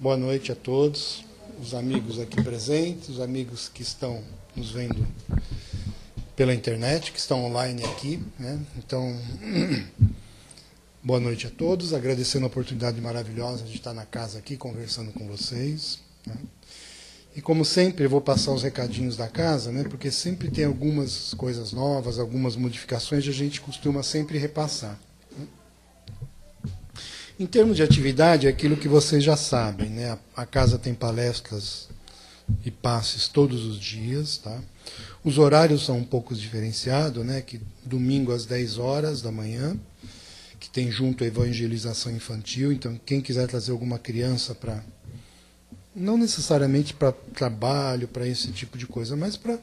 Boa noite a todos, os amigos aqui presentes, os amigos que estão nos vendo pela internet, que estão online aqui, né? Então, boa noite a todos, agradecendo a oportunidade maravilhosa de estar na casa aqui conversando com vocês, né? E como sempre, eu vou passar os recadinhos da casa, né? Porque sempre tem algumas coisas novas, algumas modificações, e a gente costuma sempre repassar. Em termos de atividade, é aquilo que vocês já sabem, né? A casa tem palestras e passes todos os dias, tá? Os horários são um pouco diferenciados, né? Que domingo às 10 horas da manhã, que tem junto a evangelização infantil. Então, quem quiser trazer alguma criança para, não necessariamente para trabalho, para esse tipo de coisa, mas para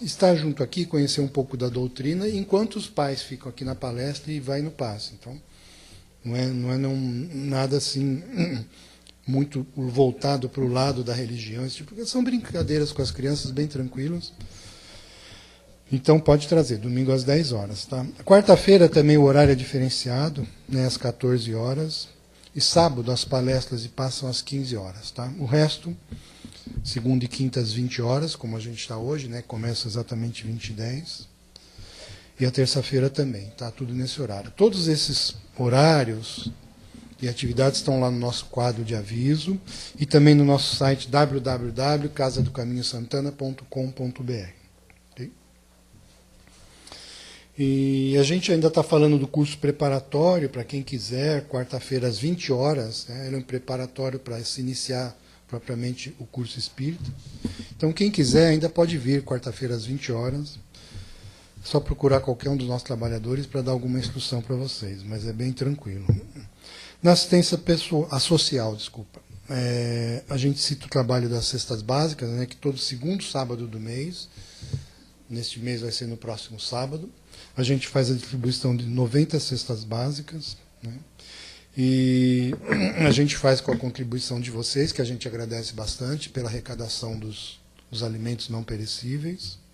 estar junto aqui, conhecer um pouco da doutrina, enquanto os pais ficam aqui na palestra e vai no passe. Então, não é nada assim muito voltado para o lado da religião, porque são brincadeiras com as crianças bem tranquilas. Então pode trazer, domingo às 10 horas. Tá? Quarta-feira também o horário é diferenciado, né, às 14 horas. E sábado as palestras passam às 15 horas. Tá? O resto, segunda e quinta às 20 horas, como a gente está hoje, né, começa exatamente 20h10. E a terça-feira também, tá? Tudo nesse horário. Todos esses horários e atividades estão lá no nosso quadro de aviso e também no nosso site www.casadocaminhosantana.com.br. Okay? E a gente ainda está falando do curso preparatório, para quem quiser, quarta-feira às 20 horas, né? Ele é um preparatório para se iniciar propriamente o curso espírita. Então, quem quiser ainda pode vir quarta-feira às 20 horas. Só procurar qualquer um dos nossos trabalhadores para dar alguma instrução para vocês, mas é bem tranquilo. Na assistência social, a gente cita o trabalho das cestas básicas, né, que todo segundo sábado do mês, neste mês vai ser no próximo sábado, a gente faz a distribuição de 90 cestas básicas, né, e a gente faz com a contribuição de vocês, que a gente agradece bastante pela arrecadação dos alimentos não perecíveis.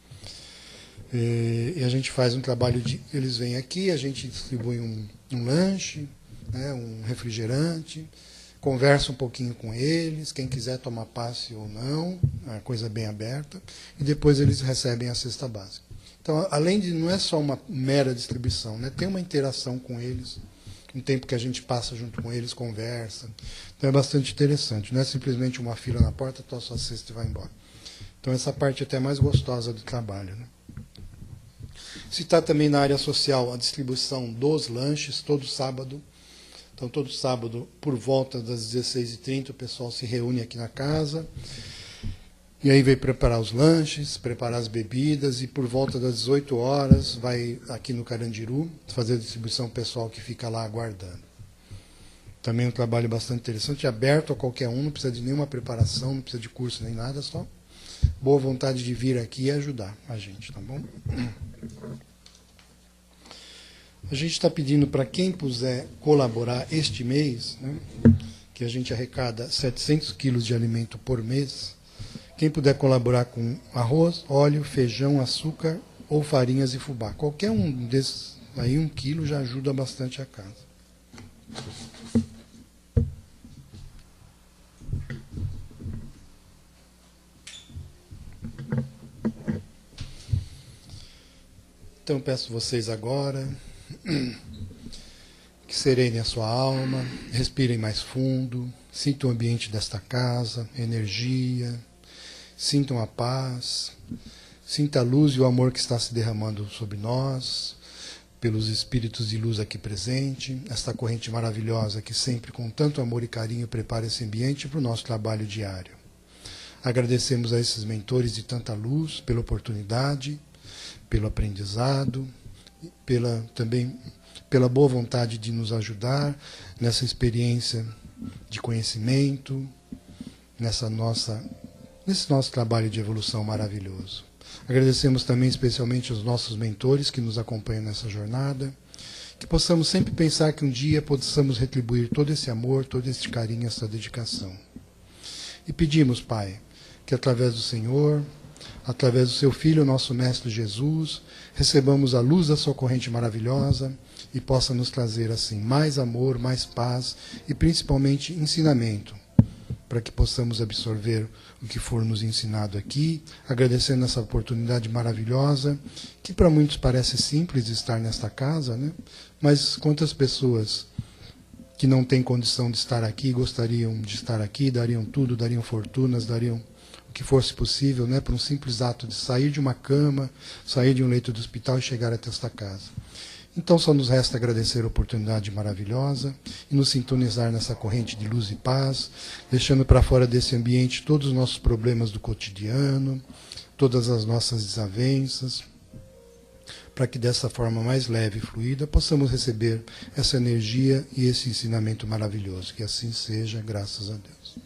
E a gente faz um trabalho de... Eles vêm aqui, a gente distribui um lanche, né, um refrigerante, conversa um pouquinho com eles, quem quiser tomar passe ou não, é uma coisa bem aberta, e depois eles recebem a cesta básica. Então, além de... não é só uma mera distribuição, né, tem uma interação com eles, um tempo que a gente passa junto com eles, conversa. Então é bastante interessante, não é simplesmente uma fila na porta, toma sua cesta e vai embora. Então essa parte é até mais gostosa do trabalho, né? Citar também na área social a distribuição dos lanches, todo sábado. Então, todo sábado, por volta das 16h30, o pessoal se reúne aqui na casa. E aí vem preparar os lanches, preparar as bebidas, e por volta das 18 horas vai aqui no Carandiru fazer a distribuição pessoal que fica lá aguardando. Também um trabalho bastante interessante, aberto a qualquer um, não precisa de nenhuma preparação, não precisa de curso nem nada, só boa vontade de vir aqui e ajudar a gente, tá bom? A gente está pedindo para quem puder colaborar este mês, né, que a gente arrecada 700 quilos de alimento por mês, quem puder colaborar com arroz, óleo, feijão, açúcar ou farinhas e fubá. Qualquer um desses aí, 1 quilo, já ajuda bastante a casa. Então peço vocês agora que serenem a sua alma, respirem mais fundo, sintam o ambiente desta casa, energia, sintam a paz, sinta a luz e o amor que está se derramando sobre nós, pelos espíritos de luz aqui presentes, esta corrente maravilhosa que sempre com tanto amor e carinho prepara esse ambiente para o nosso trabalho diário. Agradecemos a esses mentores de tanta luz pela oportunidade, pelo aprendizado, também pela boa vontade de nos ajudar nessa experiência de conhecimento, nesse nosso trabalho de evolução maravilhoso. Agradecemos também especialmente aos nossos mentores que nos acompanham nessa jornada, que possamos sempre pensar que um dia possamos retribuir todo esse amor, todo esse carinho, essa dedicação. E pedimos, Pai, que através do Senhor, através do seu Filho, nosso Mestre Jesus, recebamos a luz da sua corrente maravilhosa e possa nos trazer assim mais amor, mais paz e principalmente ensinamento para que possamos absorver o que for nos ensinado aqui, agradecendo essa oportunidade maravilhosa, que para muitos parece simples estar nesta casa, né? Mas quantas pessoas que não têm condição de estar aqui, gostariam de estar aqui, dariam tudo, dariam fortunas, dariam o que fosse possível, né, por um simples ato de sair de uma cama, sair de um leito de hospital e chegar até esta casa. Então só nos resta agradecer a oportunidade maravilhosa e nos sintonizar nessa corrente de luz e paz, deixando para fora desse ambiente todos os nossos problemas do cotidiano, todas as nossas desavenças, para que dessa forma mais leve e fluida possamos receber essa energia e esse ensinamento maravilhoso. Que assim seja, graças a Deus.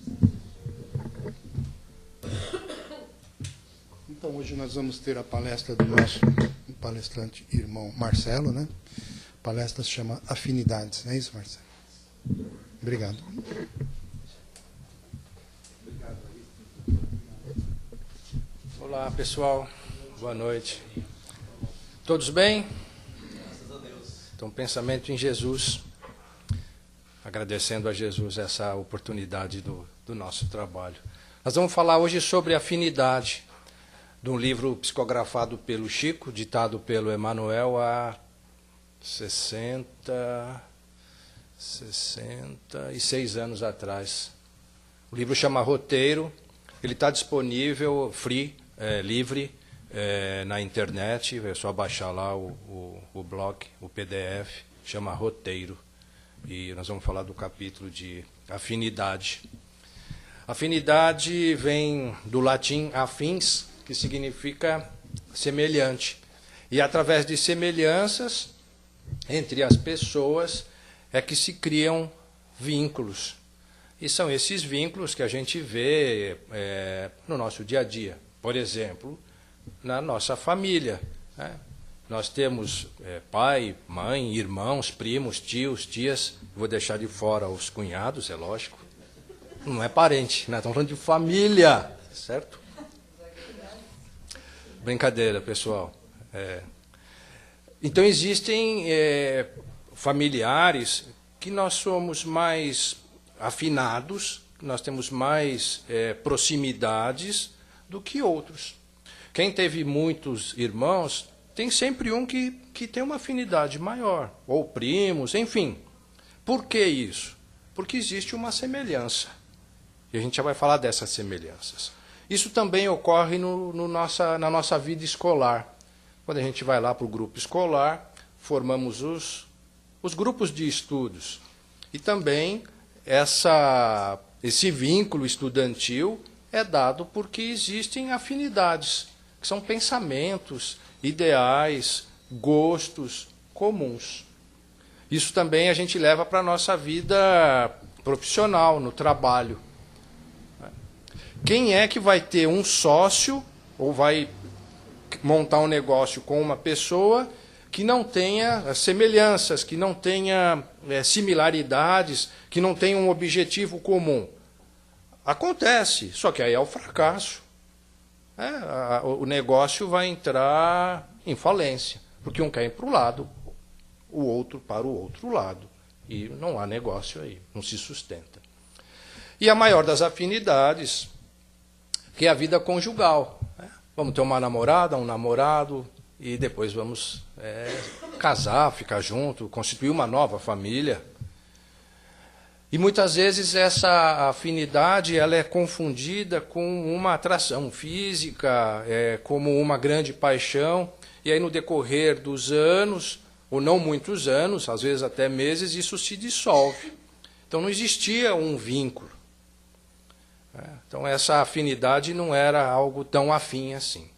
Então hoje nós vamos ter a palestra do nosso palestrante irmão Marcelo, né? A palestra se chama Afinidades, não é isso, Marcelo? Obrigado. Olá, pessoal. Boa noite. Todos bem? Graças a Deus. Então, pensamento em Jesus. Agradecendo a Jesus essa oportunidade do nosso trabalho. Nós vamos falar hoje sobre afinidade, de um livro psicografado pelo Chico, ditado pelo Emmanuel há 66 anos atrás. O livro chama Roteiro, ele está disponível, livre, na internet, é só baixar lá o blog, o PDF, chama Roteiro. E nós vamos falar do capítulo de afinidade. Afinidade vem do latim afins, que significa semelhante. E através de semelhanças entre as pessoas é que se criam vínculos. E são esses vínculos que a gente vê no nosso dia a dia. Por exemplo, na nossa família, né? Nós temos pai, mãe, irmãos, primos, tios, tias. Vou deixar de fora os cunhados, é lógico. Não é parente, né? Estamos falando de família, certo? Brincadeira, pessoal. Então existem familiares que nós somos mais afinados, nós temos mais proximidades do que outros. Quem teve muitos irmãos, tem sempre um que tem uma afinidade maior, ou primos, enfim. Por que isso? Porque existe uma semelhança. E a gente já vai falar dessas semelhanças. Isso também ocorre na nossa vida escolar. Quando a gente vai lá para o grupo escolar, formamos os grupos de estudos. E também esse vínculo estudantil é dado porque existem afinidades, que são pensamentos, ideais, gostos comuns. Isso também a gente leva para a nossa vida profissional, no trabalho. Quem é que vai ter um sócio ou vai montar um negócio com uma pessoa que não tenha semelhanças, que não tenha similaridades, que não tenha um objetivo comum? Acontece, só que aí é o fracasso. O negócio vai entrar em falência, porque um quer ir para um lado, o outro para o outro lado. E não há negócio aí, não se sustenta. E a maior das afinidades, que é a vida conjugal. Vamos ter uma namorada, um namorado, e depois vamos casar, ficar junto, constituir uma nova família. E muitas vezes essa afinidade ela é confundida com uma atração física, como uma grande paixão, e aí no decorrer dos anos, ou não muitos anos, às vezes até meses, isso se dissolve. Então não existia um vínculo. Então essa afinidade não era algo tão afim assim.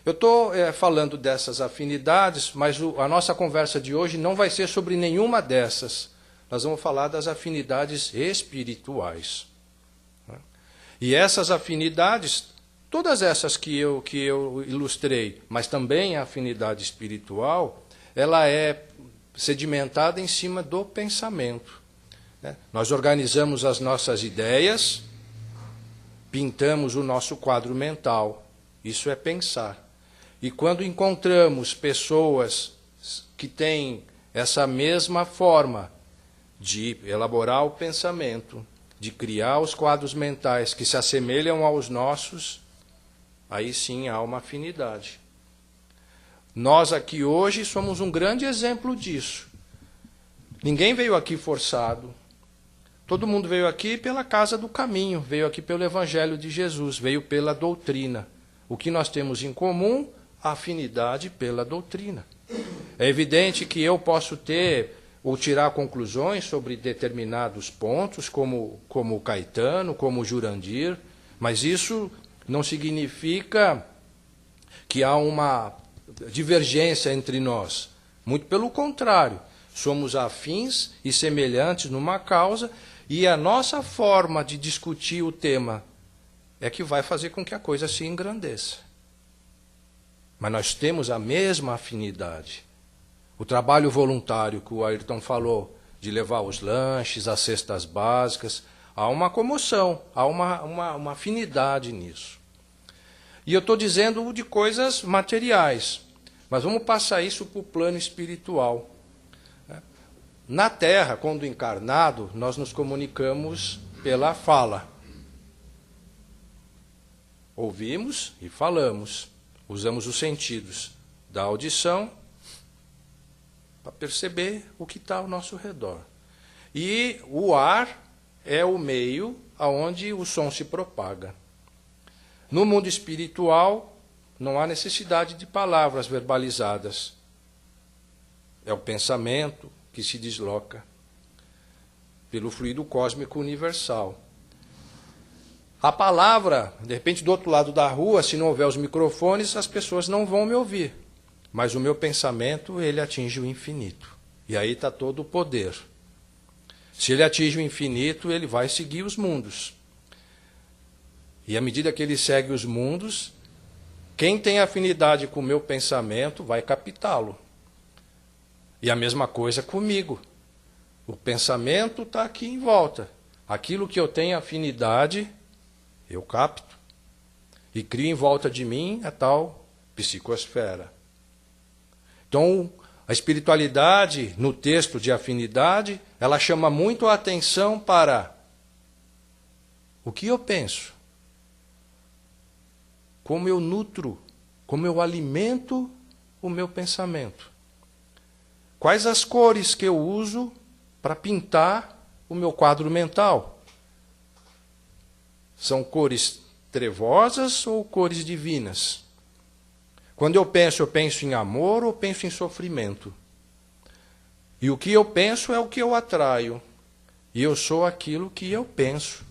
Eu estou falando dessas afinidades, mas a nossa conversa de hoje não vai ser sobre nenhuma dessas. Nós vamos falar das afinidades espirituais. E essas afinidades, todas essas que eu ilustrei, mas também a afinidade espiritual, ela é sedimentada em cima do pensamento. Nós organizamos as nossas ideias, pintamos o nosso quadro mental. Isso é pensar. E quando encontramos pessoas que têm essa mesma forma de elaborar o pensamento, de criar os quadros mentais que se assemelham aos nossos, aí sim há uma afinidade. Nós aqui hoje somos um grande exemplo disso. Ninguém veio aqui forçado. Todo mundo veio aqui pela casa do caminho, veio aqui pelo Evangelho de Jesus, veio pela doutrina. O que nós temos em comum? A afinidade pela doutrina. É evidente que eu posso ter ou tirar conclusões sobre determinados pontos, como o Caetano, como o Jurandir, mas isso não significa que há uma divergência entre nós. Muito pelo contrário, somos afins e semelhantes numa causa, e a nossa forma de discutir o tema é que vai fazer com que a coisa se engrandeça. Mas nós temos a mesma afinidade. O trabalho voluntário que o Ayrton falou, de levar os lanches, as cestas básicas, há uma comoção, há uma afinidade nisso. E eu estou dizendo de coisas materiais, mas vamos passar isso para o plano espiritual. Na Terra, quando encarnado, nós nos comunicamos pela fala. Ouvimos e falamos, usamos os sentidos da audição para perceber o que está ao nosso redor. E o ar é o meio aonde o som se propaga. No mundo espiritual, não há necessidade de palavras verbalizadas. É o pensamento que se desloca pelo fluido cósmico universal. A palavra, de repente, do outro lado da rua, se não houver os microfones, as pessoas não vão me ouvir. Mas o meu pensamento, ele atinge o infinito. E aí está todo o poder. Se ele atinge o infinito, ele vai seguir os mundos. E à medida que ele segue os mundos, quem tem afinidade com o meu pensamento vai captá-lo. E a mesma coisa comigo. O pensamento está aqui em volta. Aquilo que eu tenho afinidade, eu capto. E crio em volta de mim a tal psicosfera. Então, a espiritualidade, no texto de afinidade, ela chama muito a atenção para o que eu penso, como eu nutro, como eu alimento o meu pensamento. Quais as cores que eu uso para pintar o meu quadro mental? São cores trevosas ou cores divinas? Quando eu penso em amor ou penso em sofrimento? E o que eu penso é o que eu atraio. E eu sou aquilo que eu penso.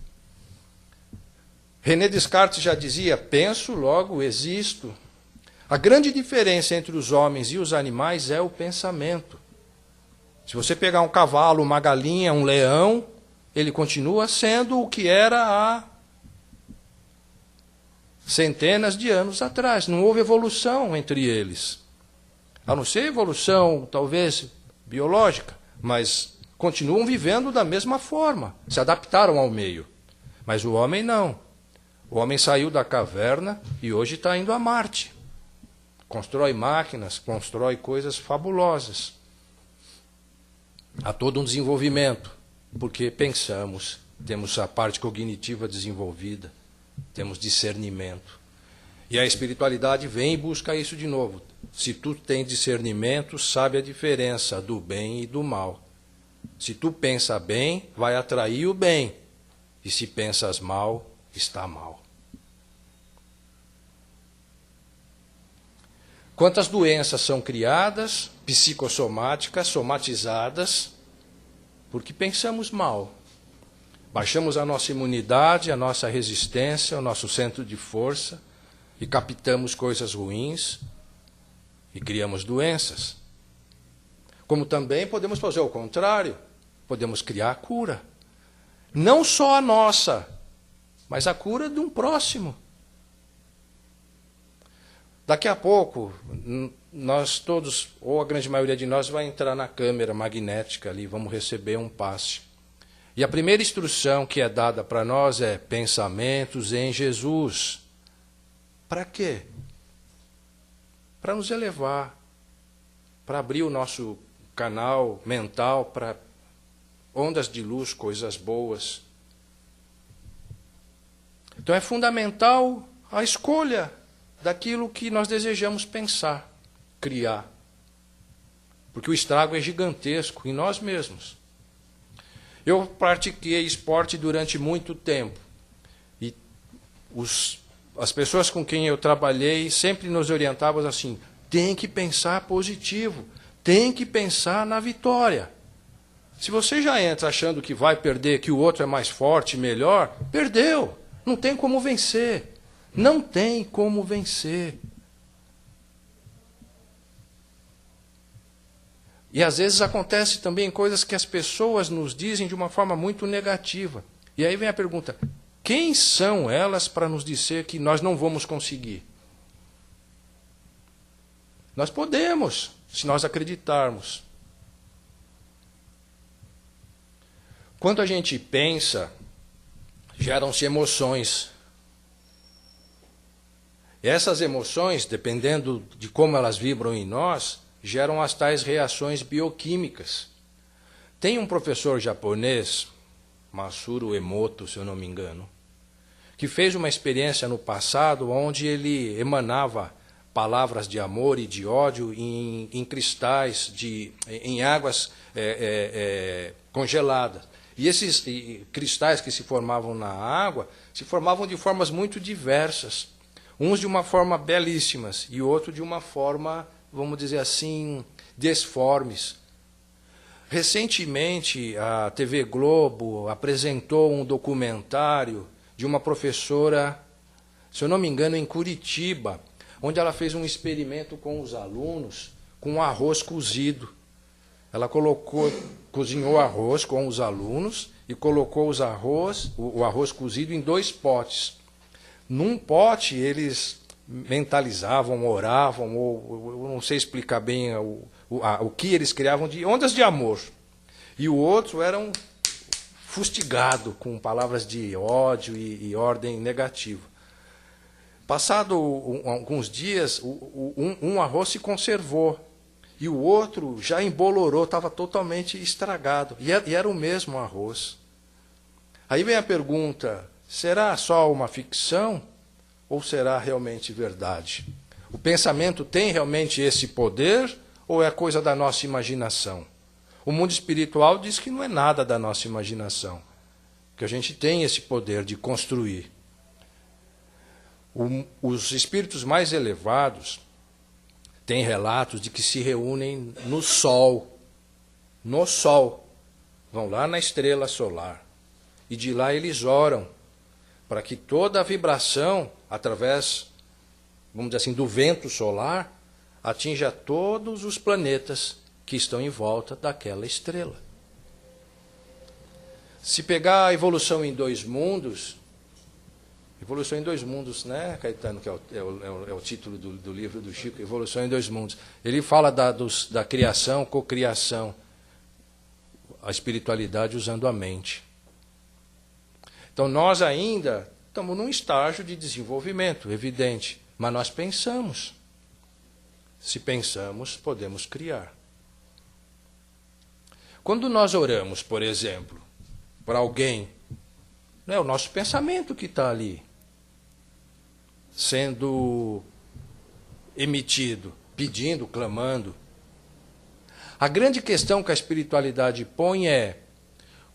René Descartes já dizia, penso, logo existo. A grande diferença entre os homens e os animais é o pensamento. Se você pegar um cavalo, uma galinha, um leão, ele continua sendo o que era há centenas de anos atrás. Não houve evolução entre eles. A não ser evolução, talvez, biológica, mas continuam vivendo da mesma forma. Se adaptaram ao meio. Mas o homem não. O homem saiu da caverna e hoje está indo a Marte. Constrói máquinas, constrói coisas fabulosas. Há todo um desenvolvimento, porque pensamos, temos a parte cognitiva desenvolvida, temos discernimento. E a espiritualidade vem e busca isso de novo. Se tu tens discernimento, sabe a diferença do bem e do mal. Se tu pensa bem, vai atrair o bem. E se pensas mal, está mal. Quantas doenças são criadas, psicossomáticas, somatizadas, porque pensamos mal. Baixamos a nossa imunidade, a nossa resistência, o nosso centro de força e captamos coisas ruins e criamos doenças. Como também podemos fazer o contrário, podemos criar a cura. Não só a nossa, mas a cura de um próximo. Daqui a pouco, nós todos, ou a grande maioria de nós, vai entrar na câmera magnética ali, vamos receber um passe. E a primeira instrução que é dada para nós é pensamentos em Jesus. Para quê? Para nos elevar, para abrir o nosso canal mental para ondas de luz, coisas boas. Então é fundamental a escolha daquilo que nós desejamos pensar, criar. Porque o estrago é gigantesco em nós mesmos. Eu pratiquei esporte durante muito tempo. E as pessoas com quem eu trabalhei sempre nos orientavam assim, tem que pensar positivo, tem que pensar na vitória. Se você já entra achando que vai perder, que o outro é mais forte, melhor, perdeu. Não tem como vencer. Não tem como vencer. E às vezes acontece também coisas que as pessoas nos dizem de uma forma muito negativa. E aí vem a pergunta, quem são elas para nos dizer que nós não vamos conseguir? Nós podemos, se nós acreditarmos. Quando a gente pensa, geram-se emoções. E essas emoções, dependendo de como elas vibram em nós, geram as tais reações bioquímicas. Tem um professor japonês, Masaru Emoto, se eu não me engano, que fez uma experiência no passado onde ele emanava palavras de amor e de ódio em cristais, em águas congeladas. E esses cristais que se formavam na água, se formavam de formas muito diversas. Uns de uma forma belíssimas e outros de uma forma, vamos dizer assim, desformes. Recentemente, a TV Globo apresentou um documentário de uma professora, se eu não me engano, em Curitiba, onde ela fez um experimento com os alunos com arroz cozido. Ela cozinhou arroz com os alunos e colocou o arroz cozido em 2 potes. Num pote eles mentalizavam, oravam, ou eu não sei explicar bem o que eles criavam de ondas de amor. E o outro era fustigado com palavras de ódio e ordem negativa. Passado alguns dias, um arroz se conservou. E o outro já embolorou, estava totalmente estragado. E era o mesmo arroz. Aí vem a pergunta, será só uma ficção ou será realmente verdade? O pensamento tem realmente esse poder ou é coisa da nossa imaginação? O mundo espiritual diz que não é nada da nossa imaginação, que a gente tem esse poder de construir. Os espíritos mais elevados têm relatos de que se reúnem no Sol. No Sol. Vão lá na estrela solar. E de lá eles oram para que toda a vibração, através, vamos dizer assim, do vento solar, atinja todos os planetas que estão em volta daquela estrela. Se pegar a evolução em 2 mundos, Evolução em 2 mundos, né, Caetano, que é o título do livro do Chico, Evolução em 2 mundos. Ele fala da criação, cocriação, a espiritualidade usando a mente. Então nós ainda estamos num estágio de desenvolvimento, evidente, mas nós pensamos. Se pensamos, podemos criar. Quando nós oramos, por exemplo, para alguém, não é o nosso pensamento que está ali, sendo emitido, pedindo, clamando. A grande questão que a espiritualidade põe é: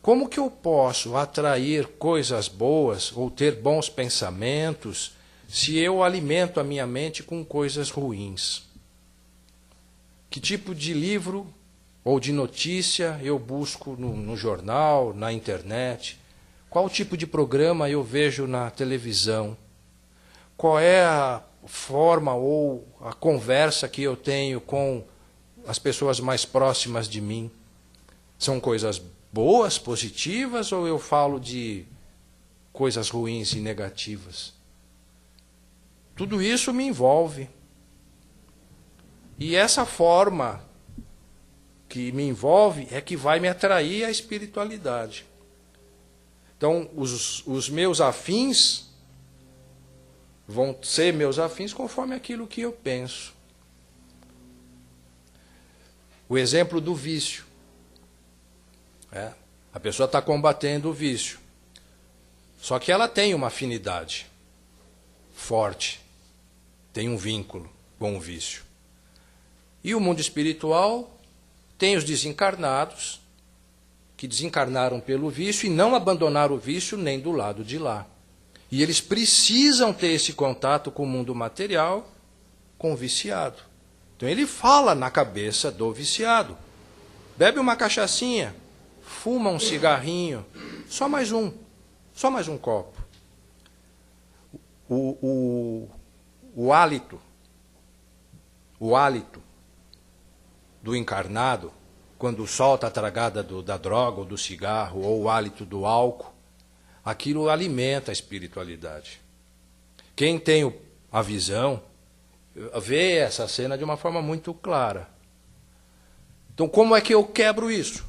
como que eu posso atrair coisas boas ou ter bons pensamentos se eu alimento a minha mente com coisas ruins? Que tipo de livro ou de notícia eu busco no jornal, na internet? Qual tipo de programa eu vejo na televisão? Qual é a forma ou a conversa que eu tenho com as pessoas mais próximas de mim? São coisas boas, positivas, ou eu falo de coisas ruins e negativas? Tudo isso me envolve. E essa forma que me envolve é que vai me atrair à espiritualidade. Então, os meus afins vão ser meus afins conforme aquilo que eu penso. O exemplo do vício. A pessoa está combatendo o vício. Só que ela tem uma afinidade forte, tem um vínculo com o vício. E o mundo espiritual tem os desencarnados, que desencarnaram pelo vício e não abandonaram o vício nem do lado de lá. E eles precisam ter esse contato com o mundo material, com o viciado. Então ele fala na cabeça do viciado. Bebe uma cachaçinha, fuma um cigarrinho, só mais um copo. O hálito do encarnado, quando solta a tragada da droga ou do cigarro, ou o hálito do álcool, aquilo alimenta a espiritualidade. Quem tem a visão vê essa cena de uma forma muito clara. Então, como é que eu quebro isso?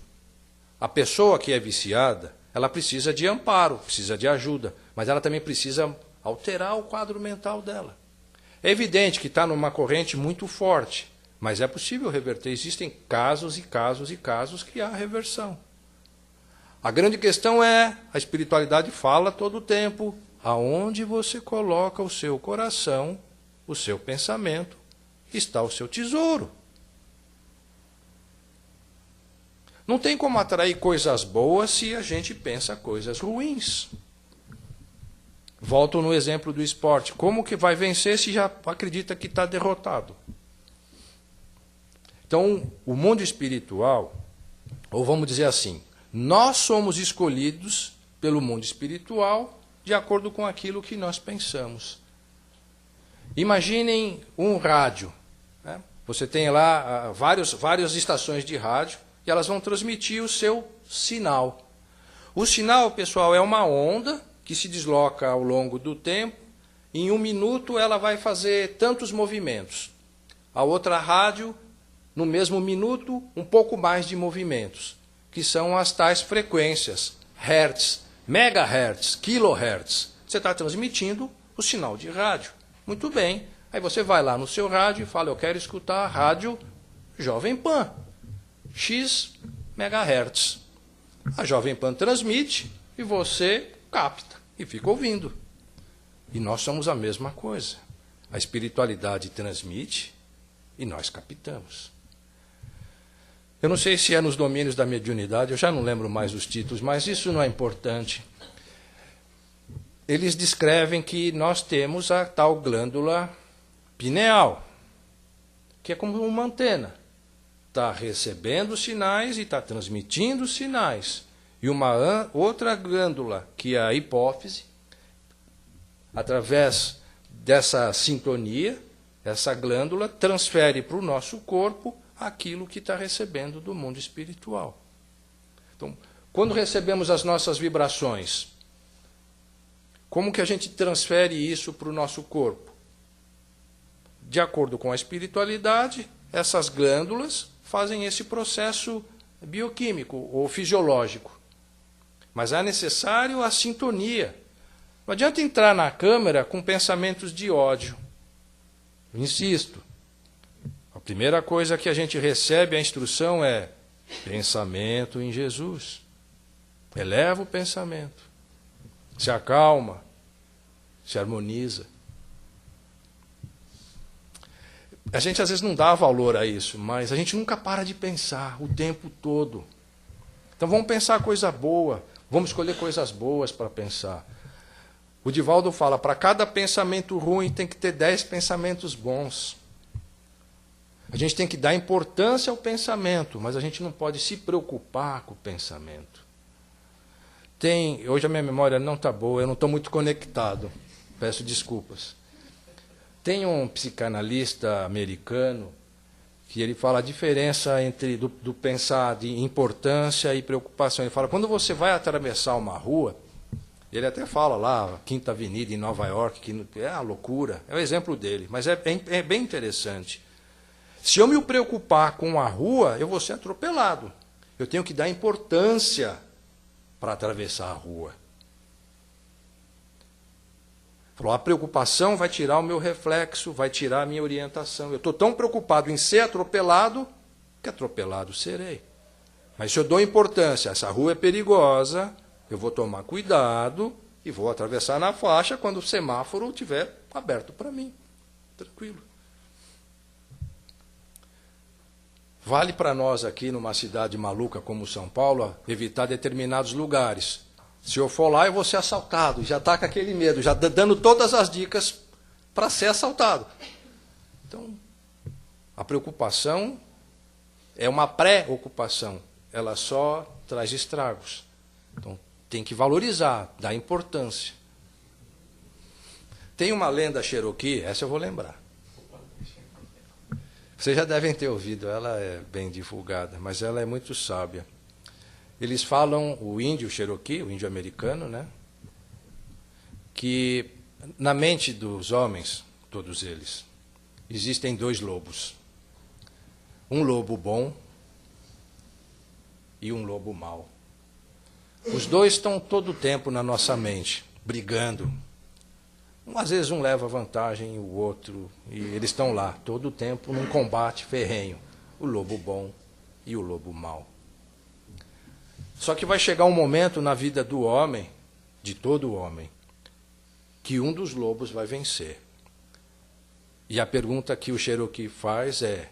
A pessoa que é viciada, ela precisa de amparo, precisa de ajuda, mas ela também precisa alterar o quadro mental dela. É evidente que está numa corrente muito forte, mas é possível reverter. Existem casos e casos e casos que há reversão. A grande questão é, a espiritualidade fala todo o tempo, aonde você coloca o seu coração, o seu pensamento, está o seu tesouro. Não tem como atrair coisas boas se a gente pensa coisas ruins. Volto no exemplo do esporte. Como que vai vencer se já acredita que está derrotado? Então, o mundo espiritual, ou vamos dizer assim, nós somos escolhidos pelo mundo espiritual de acordo com aquilo que nós pensamos. Imaginem um rádio. Né? Você tem lá várias estações de rádio e elas vão transmitir o seu sinal. O sinal, pessoal, é uma onda que se desloca ao longo do tempo. Em 1 minuto ela vai fazer tantos movimentos. A outra rádio, no mesmo minuto, um pouco mais de movimentos, que são as tais frequências, hertz, megahertz, kilohertz. Você está transmitindo o sinal de rádio. Muito bem. Aí você vai lá no seu rádio e fala, eu quero escutar a rádio Jovem Pan, X megahertz. A Jovem Pan transmite e você capta e fica ouvindo. E nós somos a mesma coisa. A espiritualidade transmite e nós captamos. Eu não sei se é nos domínios da mediunidade, eu já não lembro mais os títulos, mas isso não é importante. Eles descrevem que nós temos a tal glândula pineal, que é como uma antena. Está recebendo sinais e está transmitindo sinais. E uma outra glândula, que é a hipófise, através dessa sintonia, essa glândula transfere para o nosso corpo aquilo que está recebendo do mundo espiritual. Então, quando recebemos as nossas vibrações, como que a gente transfere isso para o nosso corpo? De acordo com a espiritualidade, essas glândulas fazem esse processo bioquímico ou fisiológico. Mas é necessário a sintonia. Não adianta entrar na câmera com pensamentos de ódio. Insisto. A primeira coisa que a gente recebe a instrução é pensamento em Jesus. Eleva o pensamento. Se acalma. Se harmoniza. A gente às vezes não dá valor a isso, mas a gente nunca para de pensar o tempo todo. Então vamos pensar coisa boa. Vamos escolher coisas boas para pensar. O Divaldo fala, para cada pensamento ruim tem que ter 10 pensamentos bons. A gente tem que dar importância ao pensamento, mas a gente não pode se preocupar com o pensamento. Hoje a minha memória não está boa, eu não estou muito conectado, peço desculpas. Tem um psicanalista americano que ele fala a diferença entre do pensar de importância e preocupação. Ele fala, quando você vai atravessar uma rua, ele até fala lá, Quinta Avenida em Nova York, que é uma loucura, é o exemplo dele, mas é bem interessante. Se eu me preocupar com a rua, eu vou ser atropelado. Eu tenho que dar importância para atravessar a rua. Falou, a preocupação vai tirar o meu reflexo, vai tirar a minha orientação. Eu estou tão preocupado em ser atropelado, que atropelado serei. Mas se eu dou importância, essa rua é perigosa, eu vou tomar cuidado e vou atravessar na faixa quando o semáforo estiver aberto para mim. Tranquilo. Vale para nós aqui, numa cidade maluca como São Paulo, evitar determinados lugares. Se eu for lá, eu vou ser assaltado. Já está com aquele medo, já dando todas as dicas para ser assaltado. Então, a preocupação é uma pré-ocupação. Ela só traz estragos. Então, tem que valorizar, dar importância. Tem uma lenda Cherokee, essa eu vou lembrar. Vocês já devem ter ouvido, ela é bem divulgada, mas ela é muito sábia. Eles falam, o índio Cherokee, o índio americano, né, que na mente dos homens, todos eles, existem dois lobos. Um lobo bom e um lobo mau. Os dois estão todo o tempo na nossa mente, brigando. Às vezes um leva vantagem, o outro, e eles estão lá, todo o tempo, num combate ferrenho. O lobo bom e o lobo mau. Só que vai chegar um momento na vida do homem, de todo homem, que um dos lobos vai vencer. E a pergunta que o Cherokee faz é: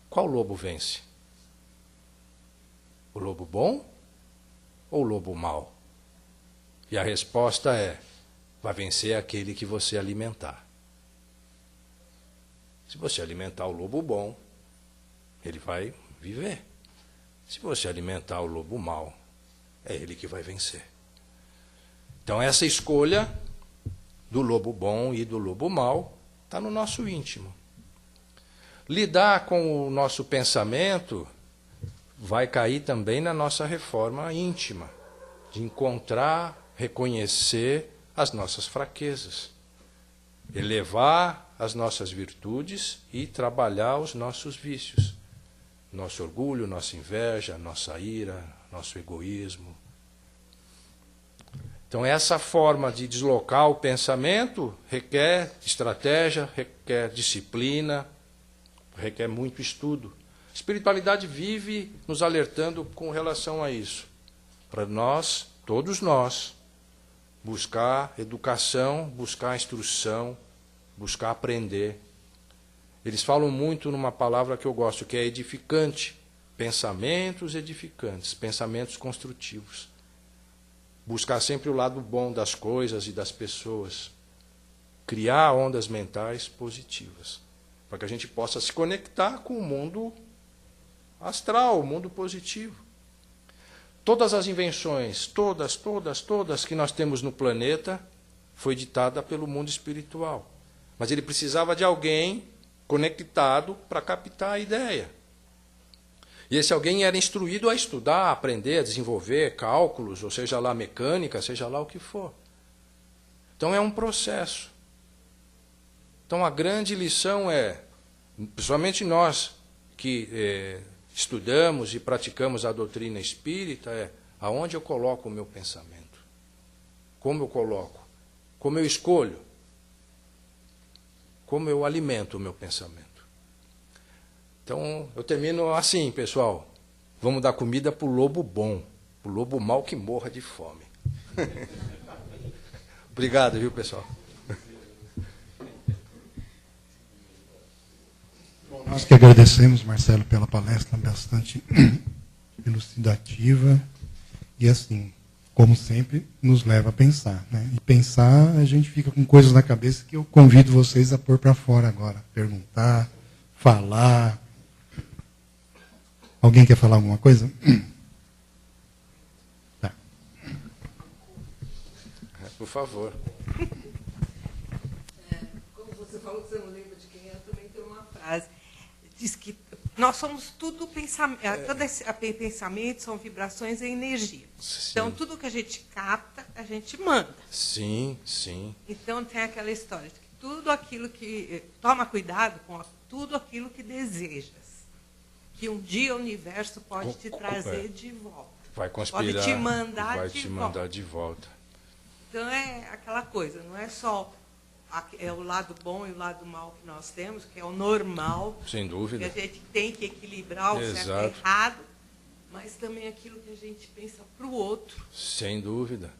qual lobo vence? O lobo bom ou o lobo mau? E a resposta é: vai vencer aquele que você alimentar. Se você alimentar o lobo bom, ele vai viver. Se você alimentar o lobo mau, é ele que vai vencer. Então essa escolha do lobo bom e do lobo mau está no nosso íntimo. Lidar com o nosso pensamento vai cair também na nossa reforma íntima, de encontrar, reconhecer as nossas fraquezas, elevar as nossas virtudes e trabalhar os nossos vícios. Nosso orgulho, nossa inveja, nossa ira, nosso egoísmo. Então essa forma de deslocar o pensamento requer estratégia, requer disciplina, requer muito estudo. A espiritualidade vive nos alertando com relação a isso. Para nós, todos nós, buscar educação, buscar instrução, buscar aprender. Eles falam muito numa palavra que eu gosto, que é edificante. Pensamentos edificantes, pensamentos construtivos. Buscar sempre o lado bom das coisas e das pessoas. Criar ondas mentais positivas, para que a gente possa se conectar com o mundo astral, o mundo positivo. Todas as invenções, todas que nós temos no planeta, foi ditada pelo mundo espiritual. Mas ele precisava de alguém conectado para captar a ideia. E esse alguém era instruído a estudar, a aprender, a desenvolver cálculos, ou seja lá mecânica, seja lá o que for. Então é um processo. Então a grande lição é, principalmente nós que estudamos e praticamos a doutrina espírita, é aonde eu coloco o meu pensamento. Como eu coloco? Como eu escolho? Como eu alimento o meu pensamento? Então, eu termino assim, pessoal. Vamos dar comida para o lobo bom, para o lobo mau que morra de fome. Obrigado, viu, pessoal? Bom, nós que agradecemos, Marcelo, pela palestra bastante elucidativa e, assim, como sempre, nos leva a pensar, né? E pensar, a gente fica com coisas na cabeça que eu convido vocês a pôr para fora agora. Perguntar, falar. Alguém quer falar alguma coisa? Tá. Por favor. Como você falou que você não lembra de quem é, eu também tenho uma frase. Diz que nós somos tudo pensamento. Todo esse pensamento são vibrações e energia. Sim. Então, tudo que a gente capta, a gente manda. Sim, sim. Então, tem aquela história de que tudo aquilo que... Toma cuidado com tudo aquilo que desejas. Que um dia o universo pode te trazer de volta. Vai conspirar. Pode te mandar vai de te volta. mandar de volta. Então, é aquela coisa, não é só o lado bom e o lado mal que nós temos, que é o normal. Sem dúvida. Que a gente tem que equilibrar o certo e o errado, mas também aquilo que a gente pensa para o outro. Sem dúvida.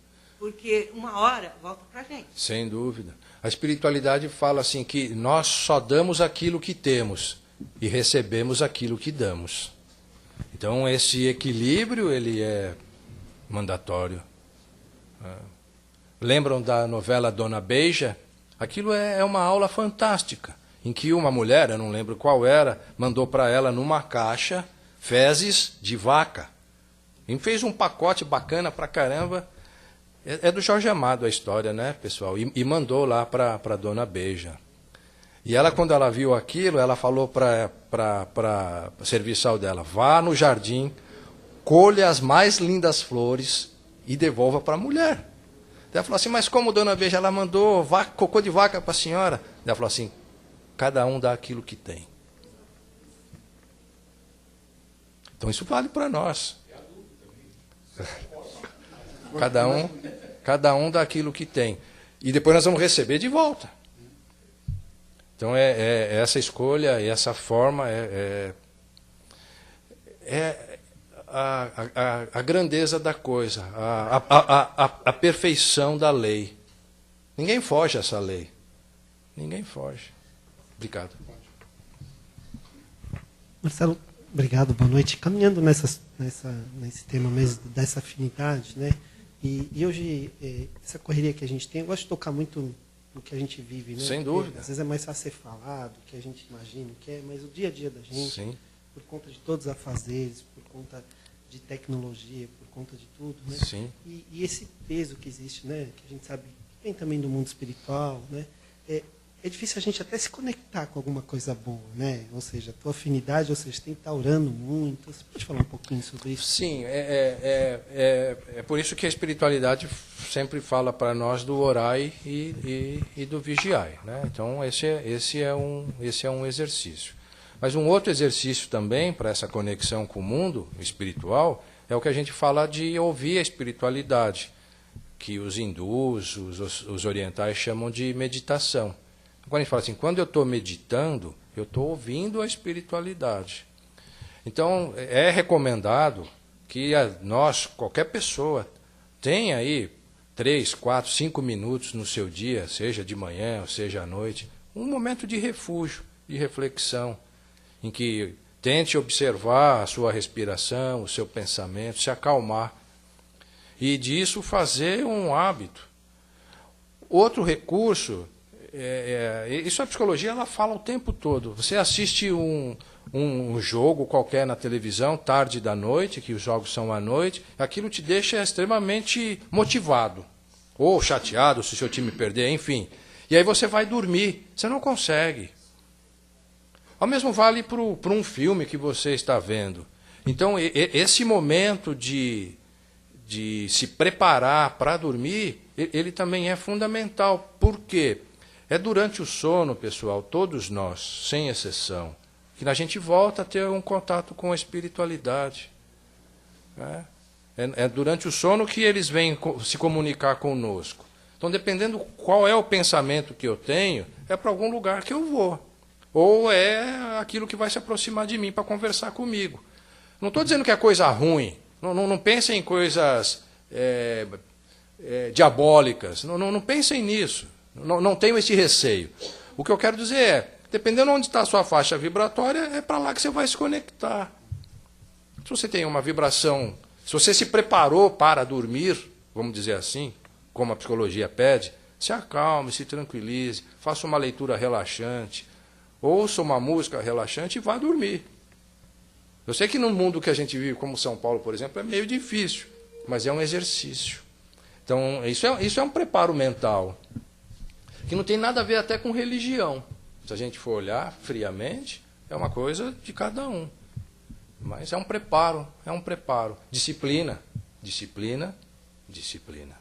porque uma hora volta para a gente. Sem dúvida. A espiritualidade fala assim que nós só damos aquilo que temos e recebemos aquilo que damos. Então esse equilíbrio ele é mandatório. Lembram da novela Dona Beija? Aquilo é uma aula fantástica, em que uma mulher, eu não lembro qual era, mandou para ela numa caixa fezes de vaca. E fez um pacote bacana pra caramba. É do Jorge Amado a história, né, pessoal? E mandou lá para a Dona Beija. E ela, quando ela viu aquilo, ela falou para a serviçal dela, vá no jardim, colha as mais lindas flores e devolva para a mulher. Ela falou assim, mas como, Dona Beija, ela mandou cocô de vaca para a senhora? Ela falou assim, cada um dá aquilo que tem. Então isso vale para nós. Cada um dá aquilo que tem. E depois nós vamos receber de volta. Então essa escolha e essa forma a grandeza da coisa, a perfeição da lei. Ninguém foge a essa lei. Ninguém foge. Obrigado. Marcelo, obrigado, boa noite. Caminhando nesse tema mesmo dessa afinidade, né? E hoje, essa correria que a gente tem, eu gosto de tocar muito no que a gente vive, né? Sem dúvida. Porque, às vezes é mais fácil ser falado, do que a gente imagina, mas o dia a dia da gente, Sim. por conta de todos os afazeres, por conta de tecnologia, por conta de tudo, né? Sim. E esse peso que existe, né? Que a gente sabe que vem também do mundo espiritual, né? É difícil a gente até se conectar com alguma coisa boa, né? Ou seja, a tua afinidade, ou seja, tem que estar orando muito. Você pode falar um pouquinho sobre isso? Sim, é por isso que a espiritualidade sempre fala para nós do orai e do vigiai, né? Então esse é um exercício. Mas um outro exercício também para essa conexão com o mundo espiritual é o que a gente fala de ouvir a espiritualidade, que os hindus, os orientais chamam de meditação. Quando a gente fala assim, quando eu estou meditando, eu estou ouvindo a espiritualidade. Então, é recomendado que nós, qualquer pessoa, tenha aí 3, 4, 5 minutos no seu dia, seja de manhã ou seja à noite, um momento de refúgio, de reflexão, em que tente observar a sua respiração, o seu pensamento, se acalmar. E disso fazer um hábito. Outro recurso... isso a psicologia ela fala o tempo todo. Você assiste um jogo qualquer na televisão, tarde da noite, que os jogos são à noite, aquilo te deixa extremamente motivado, ou chateado se o seu time perder, enfim. E aí você vai dormir, você não consegue. O mesmo vale para um filme que você está vendo. Então, esse momento de se preparar para dormir, ele também é fundamental. Por quê? É durante o sono, pessoal, todos nós, sem exceção, que a gente volta a ter um contato com a espiritualidade. Né? É durante o sono que eles vêm se comunicar conosco. Então, dependendo qual é o pensamento que eu tenho, é para algum lugar que eu vou. Ou é aquilo que vai se aproximar de mim para conversar comigo. Não estou dizendo que é coisa ruim. Não pensem em coisas diabólicas. Não pensem nisso. Não tenho esse receio. O que eu quero dizer é, dependendo de onde está a sua faixa vibratória, é para lá que você vai se conectar. Se você tem uma vibração, se você se preparou para dormir, vamos dizer assim, como a psicologia pede, se acalme, se tranquilize, faça uma leitura relaxante, ouça uma música relaxante e vá dormir. Eu sei que no mundo que a gente vive, como São Paulo, por exemplo, é meio difícil, mas é um exercício. Então, isso é um preparo mental, que não tem nada a ver até com religião. Se a gente for olhar friamente, é uma coisa de cada um. Mas é um preparo. Disciplina, disciplina, disciplina.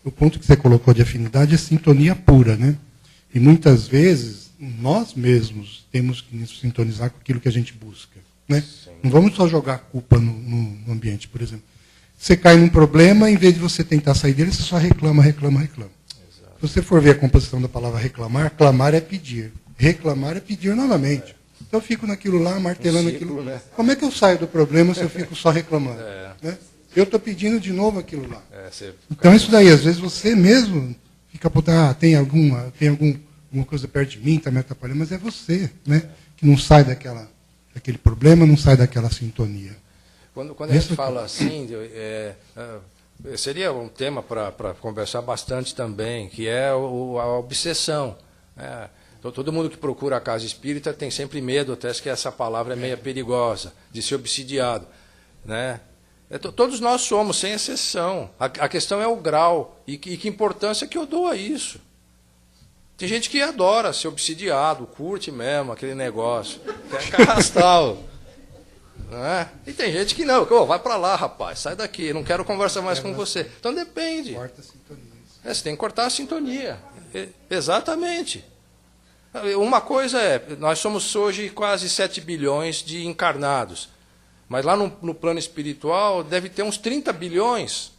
O ponto que você colocou de afinidade é sintonia pura, né? E muitas vezes nós mesmos temos que nos sintonizar com aquilo que a gente busca, né? Não vamos só jogar a culpa no ambiente, por exemplo. Você cai num problema, em vez de você tentar sair dele, você só reclama. Se você for ver a composição da palavra reclamar, clamar é pedir. Reclamar é pedir novamente. Então eu fico naquilo lá, martelando aquilo. Né? Como é que eu saio do problema se eu fico só reclamando? Né? Eu estou pedindo de novo aquilo lá. Você... Então, isso daí, às vezes você mesmo fica, tem alguma coisa perto de mim, está me atrapalhando, mas é você, né? Que não sai daquele problema, não sai daquela sintonia. Quando a gente fala assim, seria um tema para conversar bastante também, que é a obsessão. Todo mundo que procura a casa espírita tem sempre medo, até que essa palavra é meio perigosa, de ser obsidiado, né? Todos nós somos, sem exceção. A questão é o grau e que importância que eu dou a isso. Tem gente que adora ser obsidiado, curte mesmo aquele negócio, quer arrastar. Né? E tem gente que não, vai para lá, rapaz, sai daqui, não quero conversar mais com você. Então depende. Corta a sintonia. Você tem que cortar a sintonia. Exatamente. Uma coisa nós somos hoje quase 7 bilhões de encarnados. Mas lá no plano espiritual deve ter uns 30 bilhões.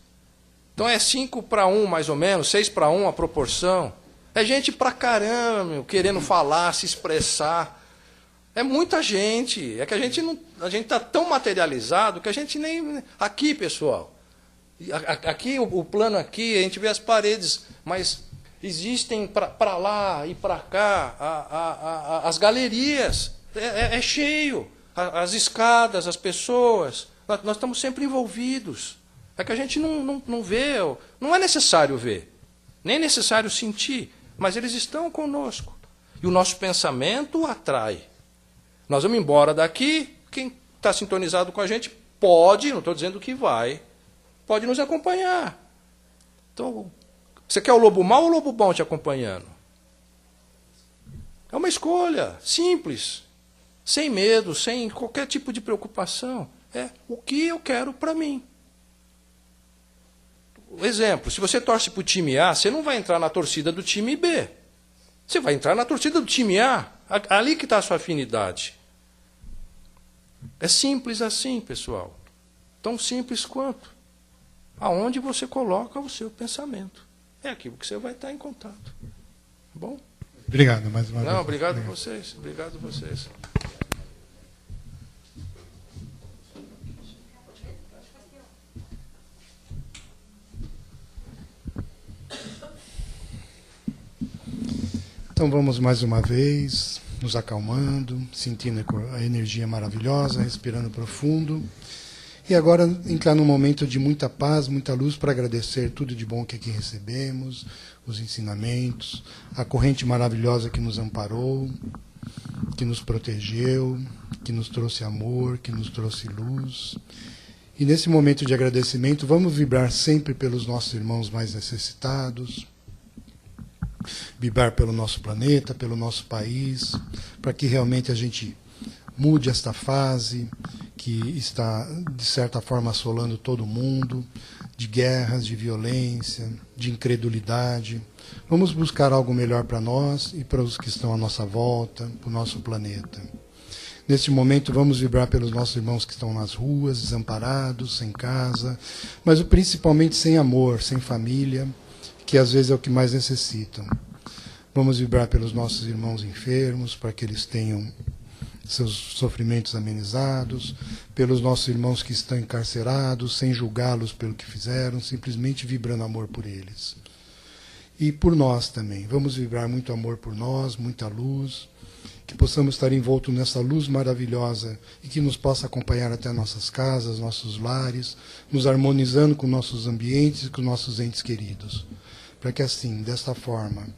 Então é 5 para 1, mais ou menos, 6 para 1 a proporção. É gente pra caramba, meu, querendo falar, se expressar. É muita gente. É que a gente está tão materializado que a gente nem... Aqui, pessoal. Aqui, o plano aqui, a gente vê as paredes, mas existem para lá e para cá as galerias. É cheio. As escadas, as pessoas, nós estamos sempre envolvidos. É que a gente não vê, não é necessário ver, nem necessário sentir, mas eles estão conosco. E o nosso pensamento atrai. Nós vamos embora daqui, quem está sintonizado com a gente pode, não estou dizendo que vai, pode nos acompanhar. Então, você quer o lobo mau ou o lobo bom te acompanhando? É uma escolha simples. Sem medo, sem qualquer tipo de preocupação. É o que eu quero para mim. Exemplo, se você torce para o time A, você não vai entrar na torcida do time B. Você vai entrar na torcida do time A. Ali que está a sua afinidade. É simples assim, pessoal. Tão simples quanto. Aonde você coloca o seu pensamento. É aquilo que você vai estar em contato. Tá bom? Obrigado mais uma vez. Não, obrigado a vocês. Obrigado a vocês. Então vamos mais uma vez, nos acalmando, sentindo a energia maravilhosa, respirando profundo. E agora entrar num momento de muita paz, muita luz, para agradecer tudo de bom que aqui recebemos, os ensinamentos, a corrente maravilhosa que nos amparou, que nos protegeu, que nos trouxe amor, que nos trouxe luz. E nesse momento de agradecimento, vamos vibrar sempre pelos nossos irmãos mais necessitados, vibrar pelo nosso planeta, pelo nosso país, para que realmente a gente mude esta fase que está, de certa forma, assolando todo mundo, de guerras, de violência, de incredulidade. Vamos buscar algo melhor para nós e para os que estão à nossa volta, para o nosso planeta. Neste momento, vamos vibrar pelos nossos irmãos que estão nas ruas, desamparados, sem casa, mas principalmente sem amor, sem família, que às vezes é o que mais necessitam. Vamos vibrar pelos nossos irmãos enfermos, para que eles tenham seus sofrimentos amenizados, pelos nossos irmãos que estão encarcerados, sem julgá-los pelo que fizeram, simplesmente vibrando amor por eles. E por nós também. Vamos vibrar muito amor por nós, muita luz, que possamos estar envoltos nessa luz maravilhosa e que nos possa acompanhar até nossas casas, nossos lares, nos harmonizando com nossos ambientes e com nossos entes queridos. Para que assim, desta forma,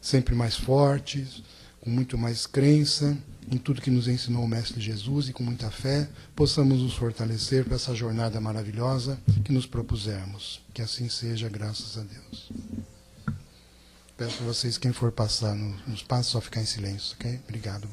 sempre mais fortes, com muito mais crença em tudo que nos ensinou o Mestre Jesus e com muita fé, possamos nos fortalecer para essa jornada maravilhosa que nos propusermos. Que assim seja, graças a Deus. Peço a vocês, quem for passar nos passos, só ficar em silêncio, ok? Obrigado.